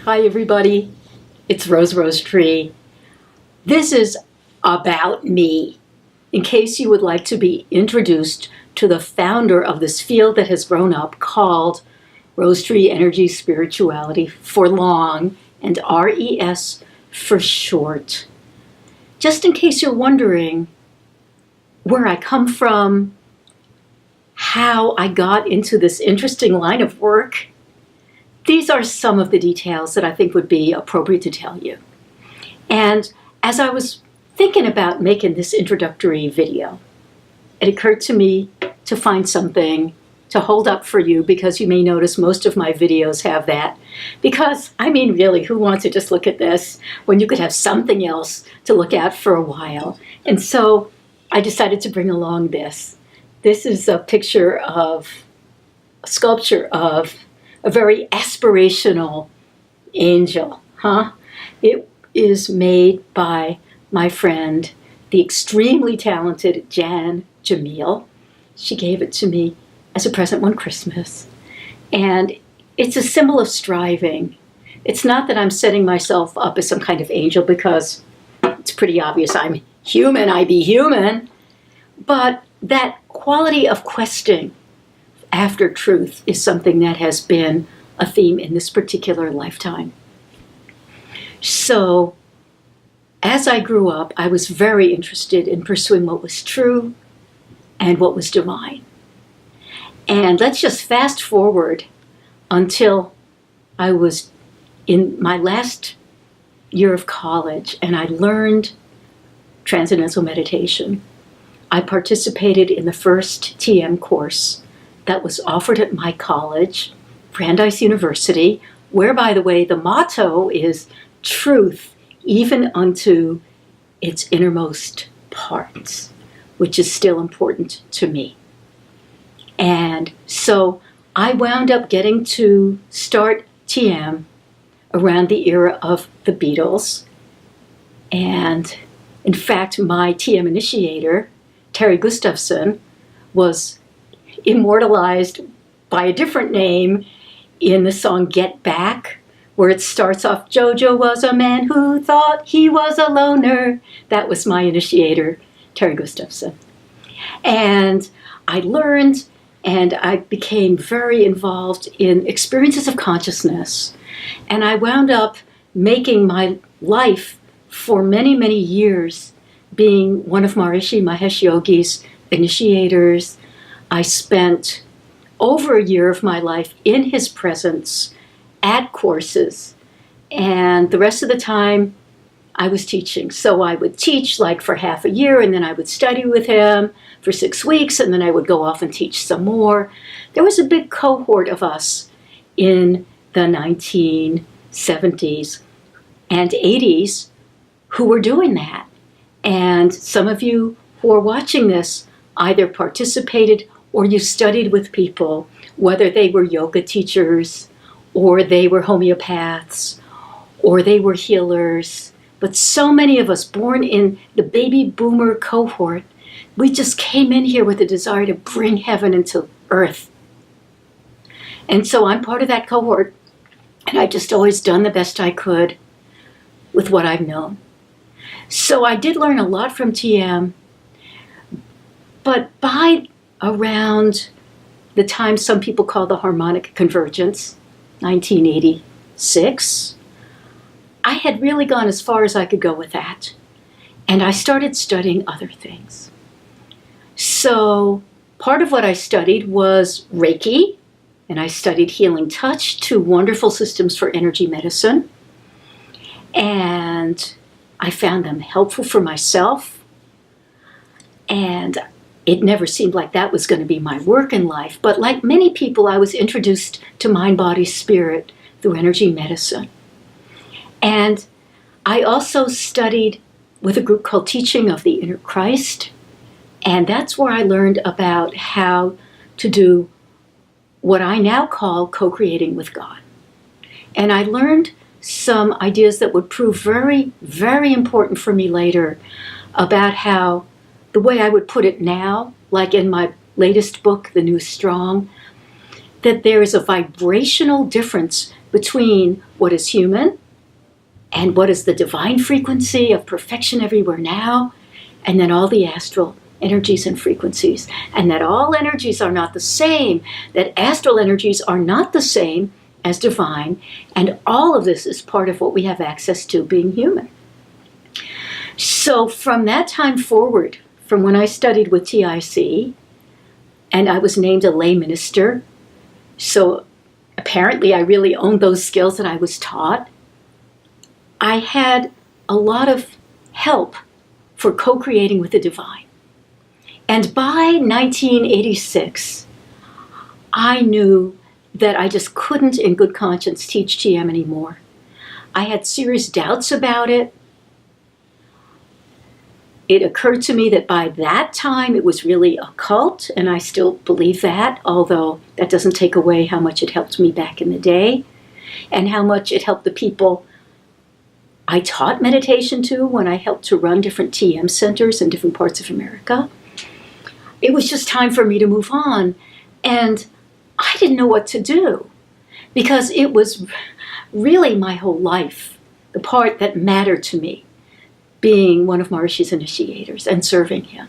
Hi everybody, it's Rose-Rosetree. This is about me, in case you would like to be introduced to the founder of this field that has grown up called Rosetree Energy Spirituality for long, and RES for short. Just in case you're wondering where I come from, how I got into this interesting line of work, these are some of the details that I think would be appropriate to tell you. And as I was thinking about making this introductory video, it occurred to me to find something to hold up for you, because you may notice most of my videos have that. Because, I mean, really, who wants to just look at this when you could have something else to look at for a while? And so I decided to bring along this. This is a picture of a sculpture of a very aspirational angel, It is made by my friend, the extremely talented Jan Jamil. She gave it to me as a present one Christmas. And it's a symbol of striving. It's not that I'm setting myself up as some kind of angel, because it's pretty obvious I'm human, I be human. But that quality of questing after truth is something that has been a theme in this particular lifetime. So, as I grew up, I was very interested in pursuing what was true and what was divine. And let's just fast forward until I was in my last year of college, and I learned Transcendental meditation. I participated in the first TM course that was offered at my college, Brandeis University, where, by the way, the motto is truth even unto its innermost parts, which is still important to me. And so I wound up getting to start TM around the era of the Beatles. And in fact, my TM initiator, Terry Gustafson, was immortalized by a different name in the song Get Back, where it starts off, Jojo was a man who thought he was a loner. That was my initiator, Terry Gustafson. And I learned, and I became very involved in experiences of consciousness. And I wound up making my life for many, many years being one of Maharishi Mahesh Yogi's initiators. I spent over a year of my life in his presence at courses, and the rest of the time I was teaching. So I would teach like for half a year, and then I would study with him for 6 weeks, and then I would go off and teach some more. There was a big cohort of us in the 1970s and 80s who were doing that. And some of you who are watching this either participated or you studied with people, whether they were yoga teachers, or they were homeopaths, or they were healers. But so many of us born in the baby boomer cohort, we just came in here with a desire to bring heaven into earth. And so I'm part of that cohort, and I've just always done the best I could with what I've known. So I did learn a lot from TM, but by around the time some people call the harmonic convergence, 1986, I had really gone as far as I could go with that. And I started studying other things. So part of what I studied was Reiki, and I studied healing touch, 2 wonderful systems for energy medicine. And I found them helpful for myself. And it never seemed like that was going to be my work in life. But like many people, I was introduced to mind, body, spirit through energy medicine. And I also studied with a group called Teaching of the Inner Christ. And that's where I learned about how to do what I now call co-creating with God. And I learned some ideas that would prove very, very important for me later about how the way I would put it now, like in my latest book, The New Strong, that there is a vibrational difference between what is human and what is the divine frequency of perfection everywhere now, and then all the astral energies and frequencies, and that all energies are not the same, that astral energies are not the same as divine, and all of this is part of what we have access to being human. So from that time forward, from when I studied with TIC, and I was named a lay minister, so apparently I really owned those skills that I was taught, I had a lot of help for co-creating with the divine. And by 1986, I knew that I just couldn't in good conscience teach TM anymore. I had serious doubts about it. It occurred to me that by that time it was really a cult, and I still believe that, although that doesn't take away how much it helped me back in the day, and how much it helped the people I taught meditation to when I helped to run different TM centers in different parts of America. It was just time for me to move on, and I didn't know what to do, because it was really my whole life, the part that mattered to me, being one of Maharishi's initiators and serving him.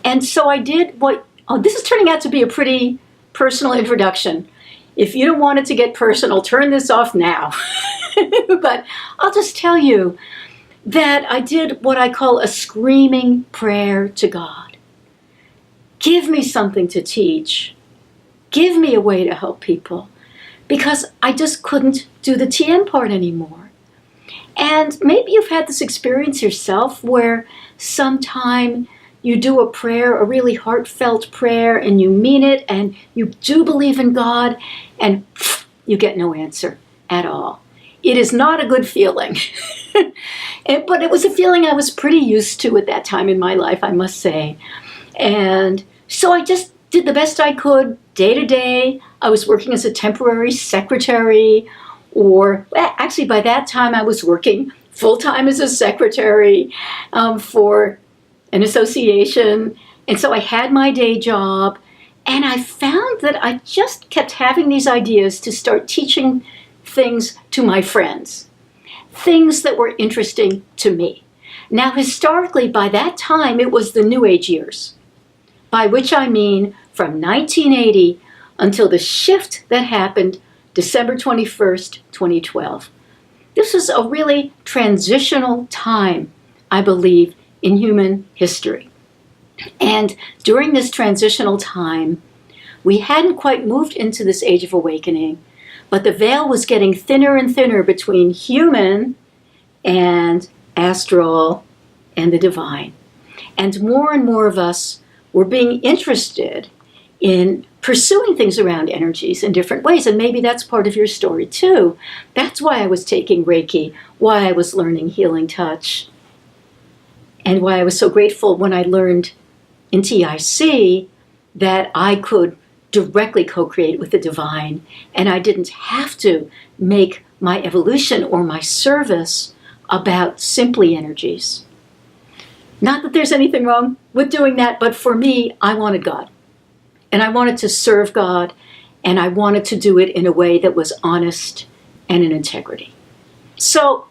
And so I did this is turning out to be a pretty personal introduction. If you don't want it to get personal, turn this off now. But I'll just tell you that I did what I call a screaming prayer to God. Give me something to teach. Give me a way to help people, because I just couldn't do the TM part anymore. And maybe you've had this experience yourself where sometime you do a prayer, a really heartfelt prayer, and you mean it, and you do believe in God, and you get no answer at all. It is not a good feeling. But it was a feeling I was pretty used to at that time in my life, I must say. And so I just did the best I could day to day. I was working as a temporary secretary, or actually by that time I was working full-time as a secretary for an association. And so I had my day job, and I found that I just kept having these ideas to start teaching things to my friends, things that were interesting to me. Now, historically, by that time, it was the New Age years, by which I mean from 1980 until the shift that happened December 21st, 2012. This was a really transitional time, I believe, in human history. And during this transitional time, we hadn't quite moved into this age of awakening, but the veil was getting thinner and thinner between human and astral and the divine. And more of us were being interested in pursuing things around energies in different ways. And maybe that's part of your story too. That's why I was taking Reiki, why I was learning healing touch, and why I was so grateful when I learned in TIC that I could directly co-create with the divine, and I didn't have to make my evolution or my service about simply energies. Not that there's anything wrong with doing that, but for me, I wanted God. And I wanted to serve God, and I wanted to do it in a way that was honest and in integrity. So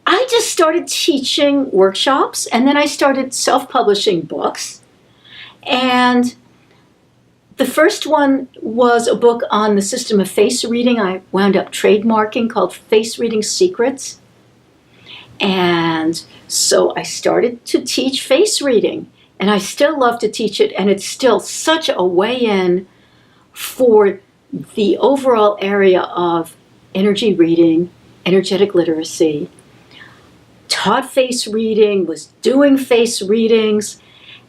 I just started teaching workshops, and then I started self-publishing books. And the first one was a book on the system of face reading. I wound up trademarking, called Face Reading Secrets. And so I started to teach face reading, and I still love to teach it, and it's still such a way in for the overall area of energy reading, energetic literacy. Taught face reading, was doing face readings,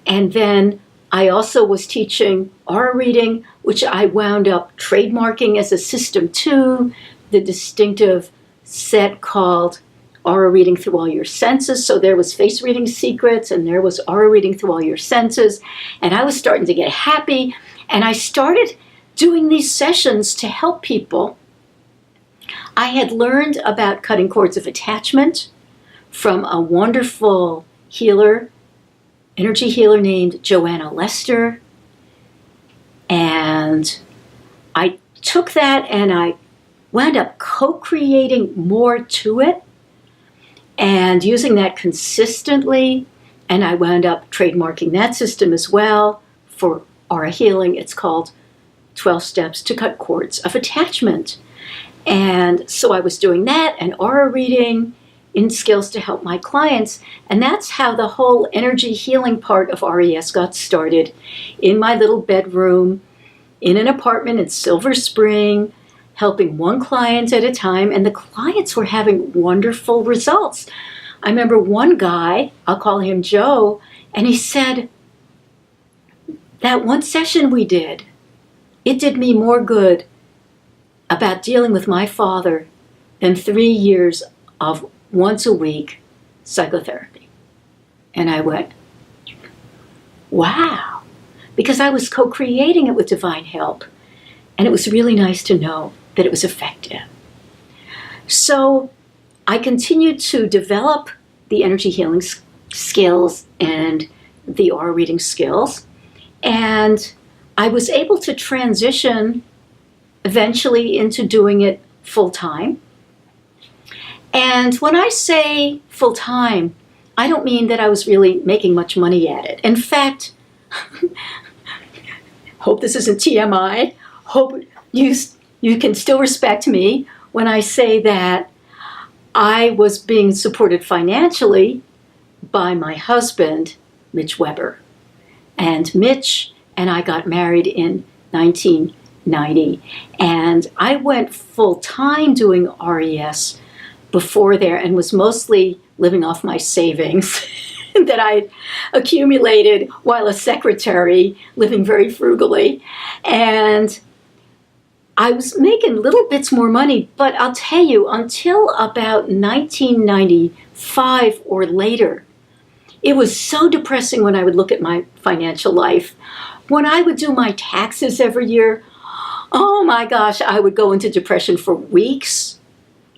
and then I also was teaching aura reading, which I wound up trademarking as a system too, the distinctive set called aura reading through all your senses. So there was face reading secrets, and there was aura reading through all your senses. And I was starting to get happy, and I started doing these sessions to help people. I had learned about cutting cords of attachment from a wonderful healer, energy healer named Joanna Lester. And I took that and I wound up co-creating more to it and using that consistently. And I wound up trademarking that system as well for aura healing. It's called 12 Steps to Cut Cords of Attachment. And so I was doing that and aura reading in skills to help my clients. And that's how the whole energy healing part of RES got started in my little bedroom in an apartment in Silver Spring, helping one client at a time. And the clients were having wonderful results. I remember one guy, I'll call him Joe, and he said, that one session we did, it did me more good about dealing with my father than 3 years of once a week psychotherapy. And I went, wow, because I was co-creating it with divine help. And it was really nice to know that it was effective. So I continued to develop the energy healing skills and the aura reading skills. And I was able to transition eventually into doing it full time. And when I say full time, I don't mean that I was really making much money at it. In fact, hope this isn't TMI, hope you can still respect me when I say that I was being supported financially by my husband, Mitch Weber. And Mitch and I got married in 1990. And I went full-time doing RES before there and was mostly living off my savings that I accumulated while a secretary, living very frugally. And I was making little bits more money, but I'll tell you, until about 1995 or later, it was so depressing when I would look at my financial life. When I would do my taxes every year, oh my gosh, I would go into depression for weeks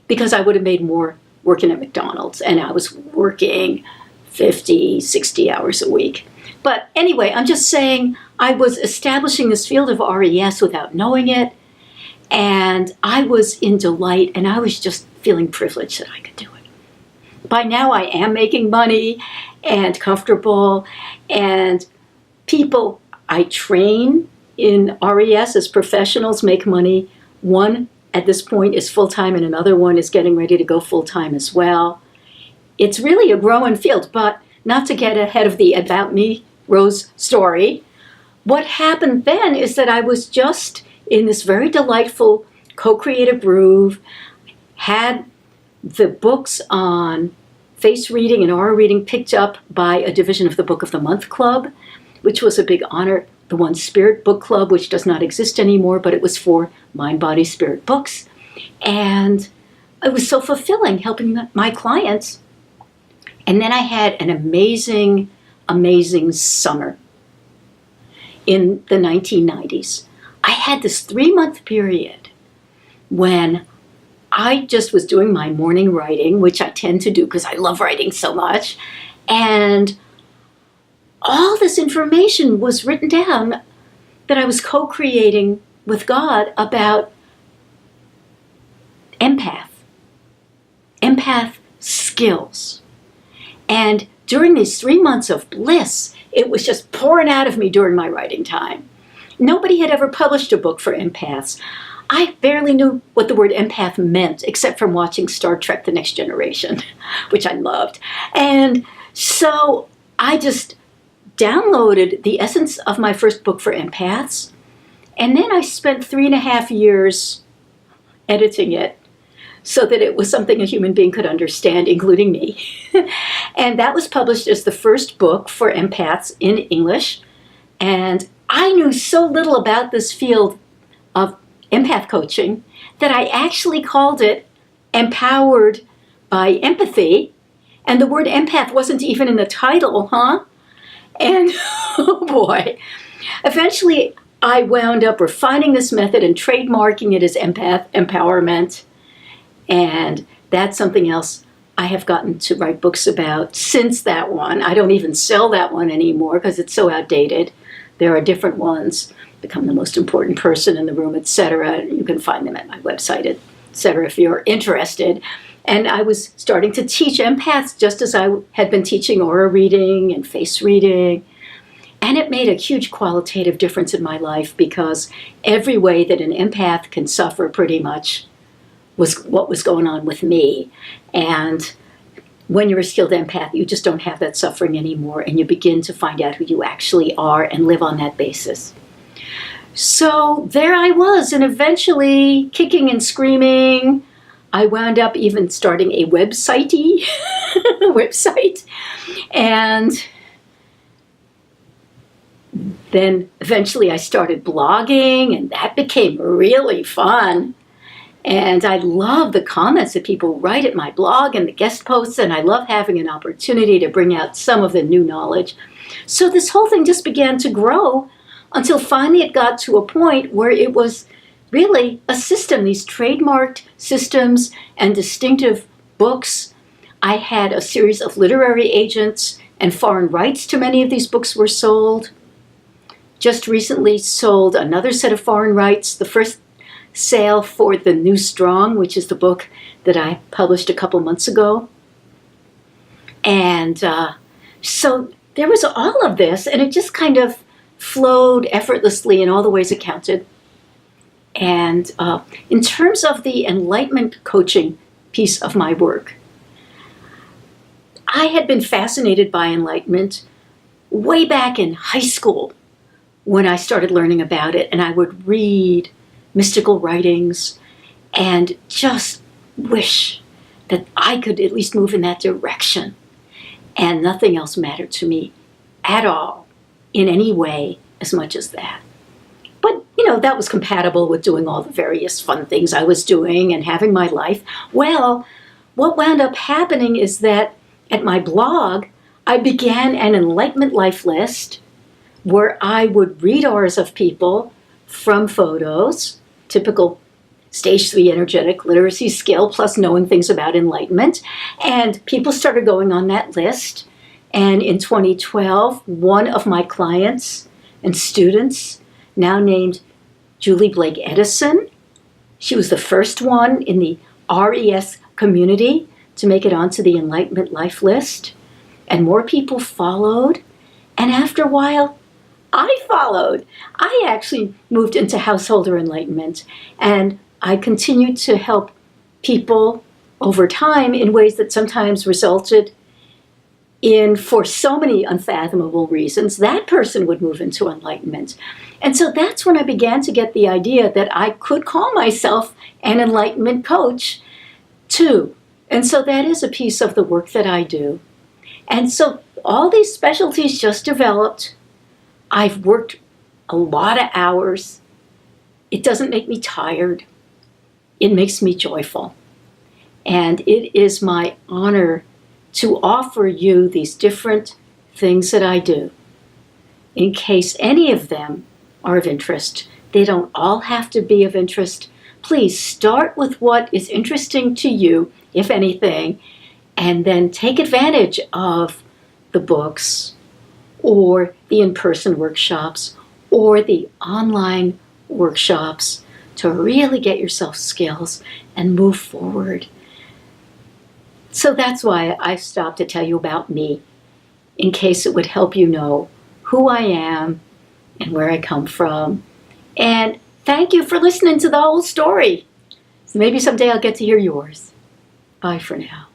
because I would have made more working at McDonald's, and I was working 50, 60 hours a week. But anyway, I'm just saying I was establishing this field of RES without knowing it, and I was in delight, and I was just feeling privileged that I could do it. By now I am making money and comfortable, and people I train in RES as professionals make money. One at this point is full-time and another one is getting ready to go full-time as well. It's really a growing field, but not to get ahead of the About Me Rose story. What happened then is that I was just in this very delightful co-creative groove, had the books on face reading and aura reading picked up by a division of the Book of the Month Club, which was a big honor. The One Spirit Book Club, which does not exist anymore, but it was for mind, body, spirit books. And it was so fulfilling helping my clients. And then I had an amazing, amazing summer in the 1990s. I had this 3-month period when I just was doing my morning writing, which I tend to do because I love writing so much. And all this information was written down that I was co-creating with God about empath skills. And during these 3 months of bliss, it was just pouring out of me during my writing time. Nobody had ever published a book for empaths. I barely knew what the word empath meant, except from watching Star Trek: The Next Generation, which I loved. And so I just downloaded the essence of my first book for empaths. And then I spent 3.5 years editing it so that it was something a human being could understand, including me. And that was published as the first book for empaths in English. And I knew so little about this field of empath coaching that I actually called it Empowered by Empathy. And the word empath wasn't even in the title, huh? And oh boy, eventually I wound up refining this method and trademarking it as empath empowerment. And that's something else I have gotten to write books about since that one. I don't even sell that one anymore because it's so outdated. There are different ones, Become the Most Important Person in the Room, etc. You can find them at my website at etc., if you're interested. And I was starting to teach empaths just as I had been teaching aura reading and face reading. And it made a huge qualitative difference in my life, because every way that an empath can suffer pretty much was what was going on with me. And when you're a skilled empath, you just don't have that suffering anymore, and you begin to find out who you actually are and live on that basis. So there I was, and eventually, kicking and screaming, I wound up even starting a website, and then eventually I started blogging, and that became really fun. And I love the comments that people write at my blog and the guest posts, and I love having an opportunity to bring out some of the new knowledge. So this whole thing just began to grow until finally it got to a point where it was really a system, these trademarked systems and distinctive books. I had a series of literary agents, and foreign rights to many of these books were sold. Just recently sold another set of foreign rights, the first sale for The New Strong, which is the book that I published a couple months ago. And so there was all of this, and it just kind of flowed effortlessly in all the ways it counted. And in terms of the enlightenment coaching piece of my work, I had been fascinated by enlightenment way back in high school when I started learning about it, and I would read mystical writings and just wish that I could at least move in that direction. And nothing else mattered to me at all in any way as much as that. But, that was compatible with doing all the various fun things I was doing and having my life. Well, what wound up happening is that at my blog, I began an Enlightenment life list where I would read auras of people from photos, typical stage 3 energetic literacy skill, plus knowing things about enlightenment. And people started going on that list. And in 2012, one of my clients and students, now named Julie Blake Edison, she was the first one in the RES community to make it onto the Enlightenment life list. And more people followed. And after a while, I followed. I actually moved into householder enlightenment, and I continued to help people over time in ways that sometimes resulted in, for so many unfathomable reasons, that person would move into enlightenment. And so that's when I began to get the idea that I could call myself an enlightenment coach too. And so that is a piece of the work that I do. And so all these specialties just developed. I've worked a lot of hours. It doesn't make me tired. It makes me joyful. And it is my honor to offer you these different things that I do. In case any of them are of interest, they don't all have to be of interest. Please start with what is interesting to you, if anything, and then take advantage of the books, or the in-person workshops, or the online workshops to really get yourself skills and move forward. So that's why I stopped to tell you about me, in case it would help you know who I am and where I come from. And thank you for listening to the whole story. Maybe someday I'll get to hear yours. Bye for now.